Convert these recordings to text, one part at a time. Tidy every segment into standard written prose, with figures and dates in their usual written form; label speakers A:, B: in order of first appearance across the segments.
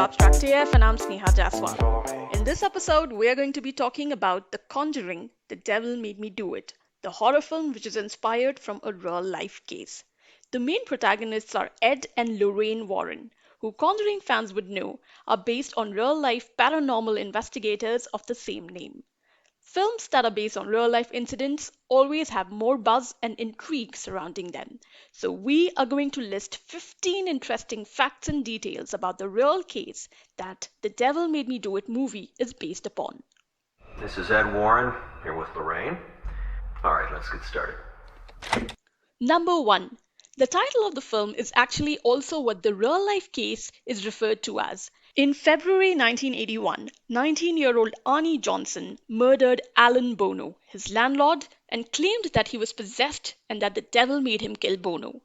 A: Abstract AF and I'm Sneha Jaswal. In this episode, we are going to be talking about The Conjuring, The Devil Made Me Do It, the horror film which is inspired from a real life case. The main protagonists are Ed and Lorraine Warren, who Conjuring fans would know are based on real life paranormal investigators of the same name. Films that are based on real life incidents always have more buzz and intrigue surrounding them. So, we are going to list 15 interesting facts and details about the real case that The Devil Made Me Do It movie is based upon.
B: This is Ed Warren, here with Lorraine. All right, let's get started.
A: Number 1. The title of the film is actually also what the real life case is referred to as. In February 1981, 19-year-old Arnie Johnson murdered Alan Bono, his landlord, and claimed that he was possessed and that the devil made him kill Bono.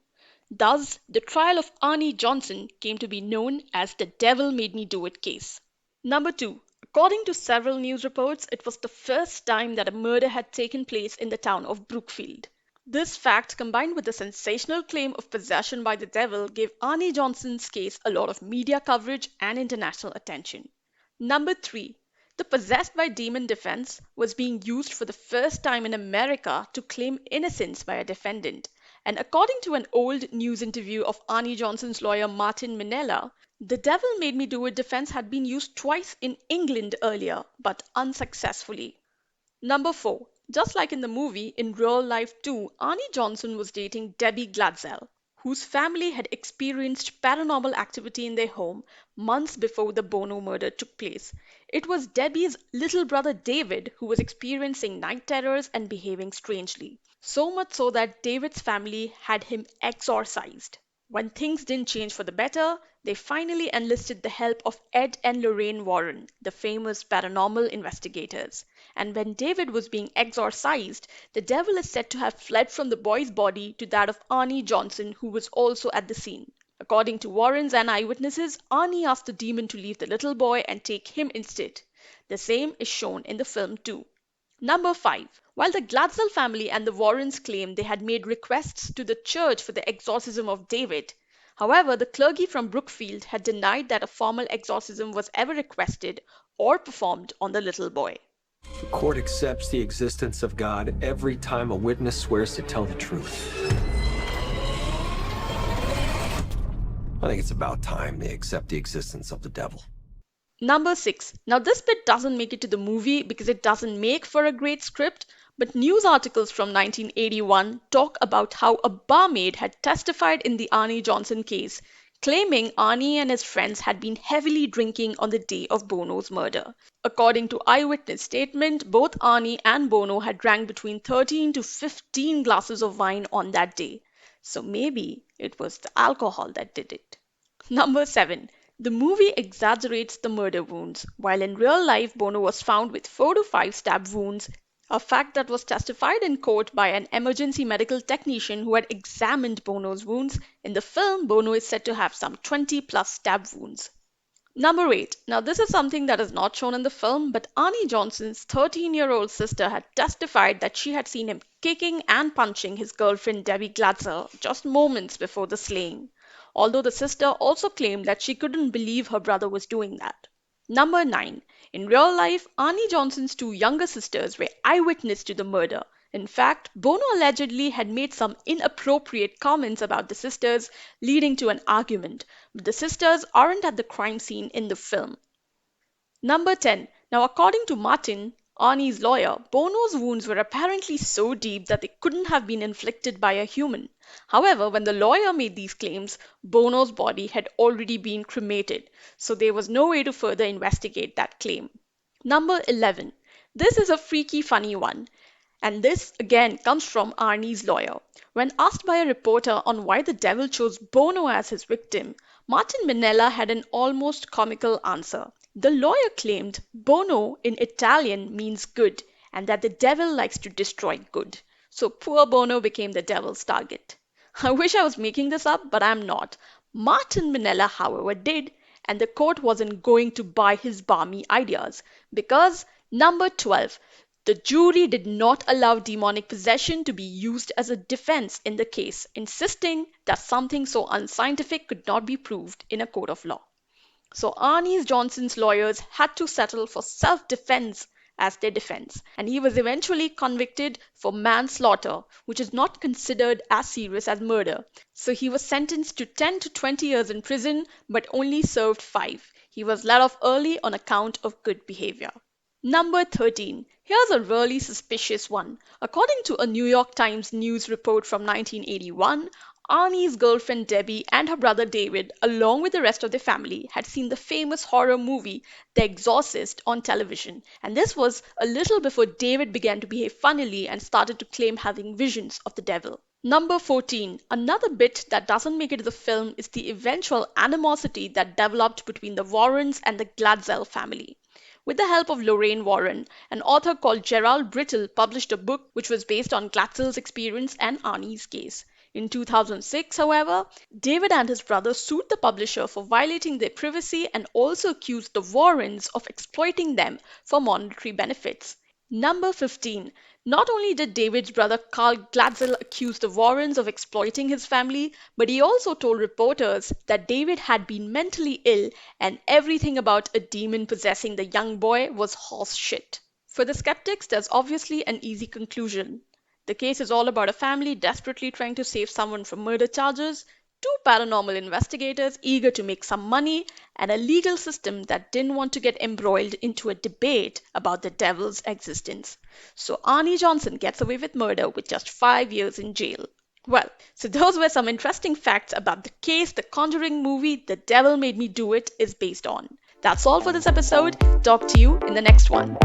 A: Thus, the trial of Arnie Johnson came to be known as the Devil Made Me Do It case. Number 2. According to several news reports, it was the first time that a murder had taken place in the town of Brookfield. This fact, combined with the sensational claim of possession by the devil, gave Arnie Johnson's case a lot of media coverage and international attention. Number 3. The possessed by demon defense was being used for the first time in America to claim innocence by a defendant. And according to an old news interview of Arnie Johnson's lawyer Martin Minella, the devil made me do it defense had been used twice in England earlier, but unsuccessfully. Number 4. Just like in the movie, in real life too, Arnie Johnson was dating Debbie Glatzel, whose family had experienced paranormal activity in their home months before the Bono murder took place. It was Debbie's little brother David who was experiencing night terrors and behaving strangely. So much so that David's family had him exorcised. When things didn't change for the better, they finally enlisted the help of Ed and Lorraine Warren, the famous paranormal investigators. And when David was being exorcised, the devil is said to have fled from the boy's body to that of Arnie Johnson, who was also at the scene. According to Warrens and eyewitnesses, Arnie asked the demon to leave the little boy and take him instead. The same is shown in the film too. Number 5. While the Glatzel family and the Warrens claim they had made requests to the church for the exorcism of David, however, the clergy from Brookfield had denied that a formal exorcism was ever requested or performed on the little boy.
C: The court accepts the existence of God every time a witness swears to tell the truth. I think it's about time they accept the existence of the devil.
A: Number 6. Now this bit doesn't make it to the movie because it doesn't make for a great script, but news articles from 1981 talk about how a barmaid had testified in the Arnie Johnson case, claiming Arnie and his friends had been heavily drinking on the day of Bono's murder. According to eyewitness statement, both Arnie and Bono had drank between 13 to 15 glasses of wine on that day. So maybe it was the alcohol that did it. Number 7. The movie exaggerates the murder wounds, while in real life Bono was found with 4 to 5 stab wounds, a fact that was testified in court by an emergency medical technician who had examined Bono's wounds. In the film, Bono is said to have some 20 plus stab wounds. Number 8. Now this is something that is not shown in the film, but Arnie Johnson's 13-year-old sister had testified that she had seen him kicking and punching his girlfriend Debbie Glatzel just moments before the slaying, although the sister also claimed that she couldn't believe her brother was doing that. Number 9. In real life, Arnie Johnson's 2 younger sisters were eyewitness to the murder. In fact, Bono allegedly had made some inappropriate comments about the sisters, leading to an argument, but the sisters aren't at the crime scene in the film. Number 10. Now according to Martin, Arnie's lawyer, Bono's wounds were apparently so deep that they couldn't have been inflicted by a human. However, when the lawyer made these claims, Bono's body had already been cremated, so there was no way to further investigate that claim. Number 11. This is a freaky funny one. And this again comes from Arnie's lawyer. When asked by a reporter on why the devil chose Bono as his victim, Martin Minella had an almost comical answer. The lawyer claimed Bono in Italian means good and that the devil likes to destroy good. So poor Bono became the devil's target. I wish I was making this up, but I'm not. Martin Minella, however, did, and the court wasn't going to buy his balmy ideas because number 12. The jury did not allow demonic possession to be used as a defense in the case, insisting that something so unscientific could not be proved in a court of law. So Arnie Johnson's lawyers had to settle for self-defense as their defense, and he was eventually convicted for manslaughter, which is not considered as serious as murder. So he was sentenced to 10 to 20 years in prison, but only served 5. He was let off early on account of good behavior. Number 13. Here's a really suspicious one. According to a New York Times news report from 1981, Arnie's girlfriend Debbie and her brother David, along with the rest of their family, had seen the famous horror movie The Exorcist on television. And this was a little before David began to behave funnily and started to claim having visions of the devil. Number 14. Another bit that doesn't make it to the film is the eventual animosity that developed between the Warrens and the Glatzel family. With the help of Lorraine Warren, an author called Gerald Brittle published a book which was based on Glatzel's experience and Arnie's case. In 2006, however, David and his brother sued the publisher for violating their privacy and also accused the Warrens of exploiting them for monetary benefits. Number 15. Not only did David's brother Carl Glatzel accuse the Warrens of exploiting his family, but he also told reporters that David had been mentally ill and everything about a demon possessing the young boy was horse shit. For the skeptics, there's obviously an easy conclusion. The case is all about a family desperately trying to save someone from murder charges, two paranormal investigators eager to make some money, and a legal system that didn't want to get embroiled into a debate about the devil's existence. So Arnie Johnson gets away with murder with just 5 years in jail. Well, so those were some interesting facts about the case the Conjuring movie The Devil Made Me Do It is based on. That's all for this episode. Talk to you in the next one.